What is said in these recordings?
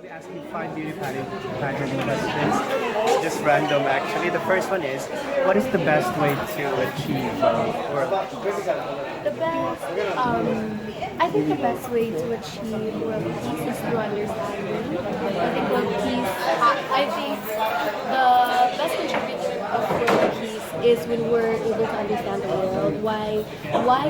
I'll be asking five beauty pageant questions. Just random, actually. The first one is, what is the best way to achieve world peace? The best, I think the best way to achieve world peace is through understanding. I think world peace, I think the best contributor of world peace is when we're able to understand the world, why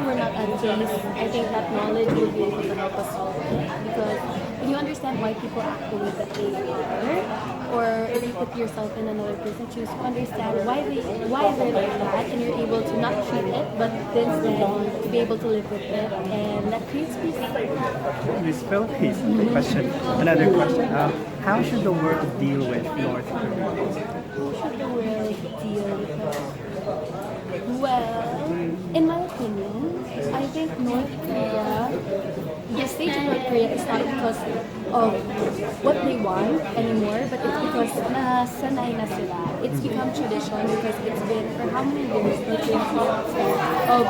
we're not at peace. I think that knowledge will be able to help us solve it. Because when you understand why people act the way that they are, or if you put yourself in another person's shoes, you understand why they're like that, and you're able to not treat it, but instead to be able to live with it, and that creates peace. Miss Philippines. Question. Another question. How should the world deal with North Korea? How should the world deal with it? Well, in my opinion, I think North Korea, the stage of North Korea is not because of what they want anymore, but it's because nasanay na sila. It's become tradition because it's been for how many years they've been of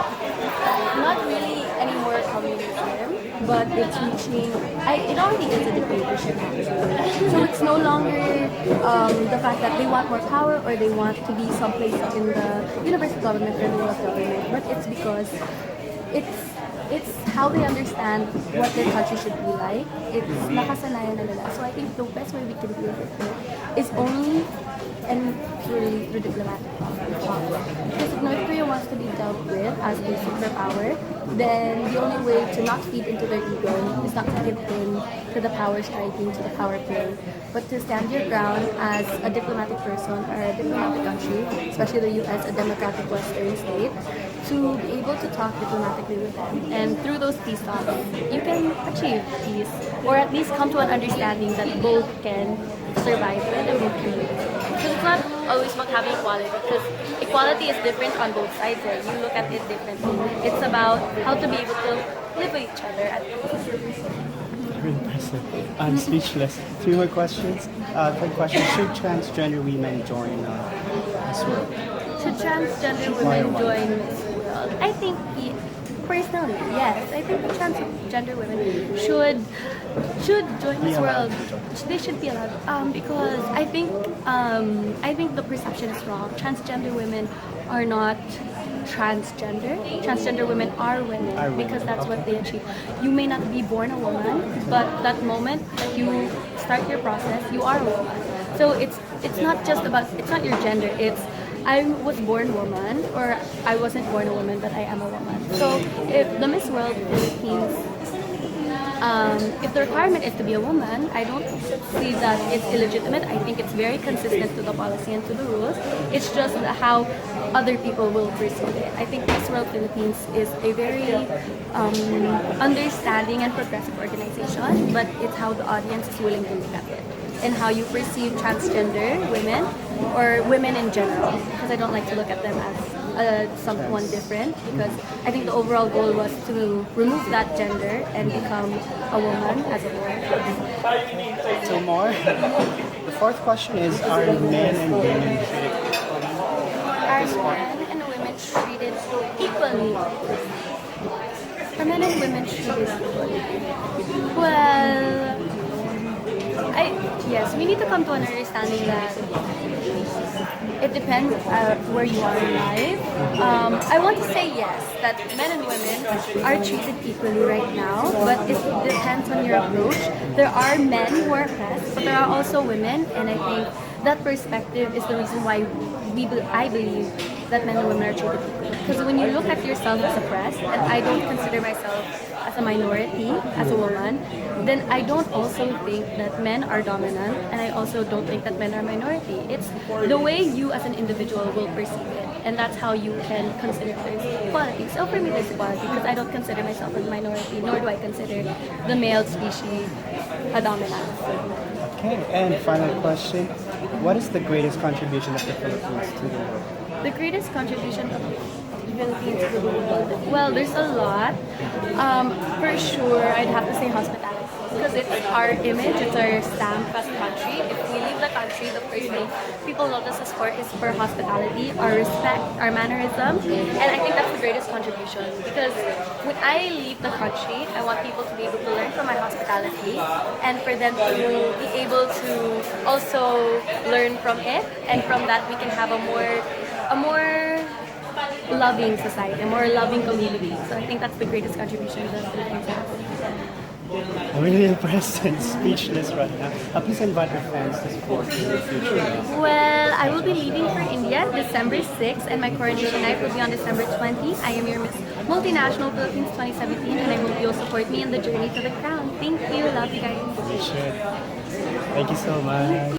not really anymore communism, but it's reaching, it already is a dictatorship actually. So it's no longer the fact that they want more power or they want to be someplace in the universal government or the world government, but it's because it's how they understand what their country should be like. It's nakasanayan na nila. So I think the best way we can deal with it is only and purely through diplomatic talks. Because if North Korea wants to be dealt with as a superpower, then the only way to not feed into their ego is not to give in to the power striking, to the power play, but to stand your ground as a diplomatic person or a diplomatic country, especially the US, a democratic Western state, to be able to talk diplomatically with them. And through those peace talks, you can achieve peace, or at least come to an understanding that both can survive with and both can live. Because it's not always about having equality, because equality is different on both sides. Right? You look at it differently. It's about how to be able to live with each other at peace. Very impressive. I'm speechless. Three more questions. Third question: should transgender women join this world? Should transgender women join Miss World? I think, personally, yes. I think transgender women should join Miss World. They should be allowed. Because I think the perception is wrong. Transgender women are not transgender. Transgender women are women because that's what they achieve. You may not be born a woman, but that moment that you start your process, you are a woman. So it's not just about, it's not your gender. It's I was born woman, or I wasn't born a woman, but I am a woman. So if the Miss World Philippines, if the requirement is to be a woman, I don't see that it's illegitimate. I think it's very consistent to the policy and to the rules. It's just how other people will perceive it. I think Miss World Philippines is a very understanding and progressive organization, but it's how the audience is willing to look at it and how you perceive transgender women or women in general, because I don't like to look at them as someone different, because I think the overall goal was to remove that gender and become a woman as a whole. Two more. The fourth question is, are men and women treated equally? Are men and women treated equally? Are men and women treated equally? Well, yes, we need to come to an understanding that it depends where you are in life. I want to say yes, that men and women are treated equally right now, but it depends on your approach. There are men who are oppressed, but there are also women, and I think that perspective is the reason why I believe that men and women are treated equally. Because when you look at yourself as oppressed, and I don't consider myself as a minority, as a woman, then I don't also think that men are dominant, and I also don't think that men are minority. It's the way you as an individual will perceive it, and that's how you can consider there's equality. So for me, there's equality because I don't consider myself a minority, nor do I consider the male species a dominant. Okay, and final question: what is the greatest contribution of the Philippines to the world? The greatest contribution of the Philippines to the world? Well, there's a lot. For sure, I'd have to say hospitality. because it's our image, it's our stamp as a country. If we leave the country, the first thing people notice us for is for hospitality, our respect, our mannerism, and I think that's the greatest contribution. Because when I leave the country, I want people to be able to learn from my hospitality, and for them to be able to also learn from it, and from that we can have a more loving society, a more loving community. So I think that's the greatest contribution that the Philippines has. I'm really impressed and speechless right now. Please invite your fans to support you in the future. Well, I will be leaving for India December 6th, and my coronation night will be on December 20. I am your Miss Multinational Philippines 2017, and I hope you'll support me in the journey to the crown. Thank you. Love you guys. Thank you so much.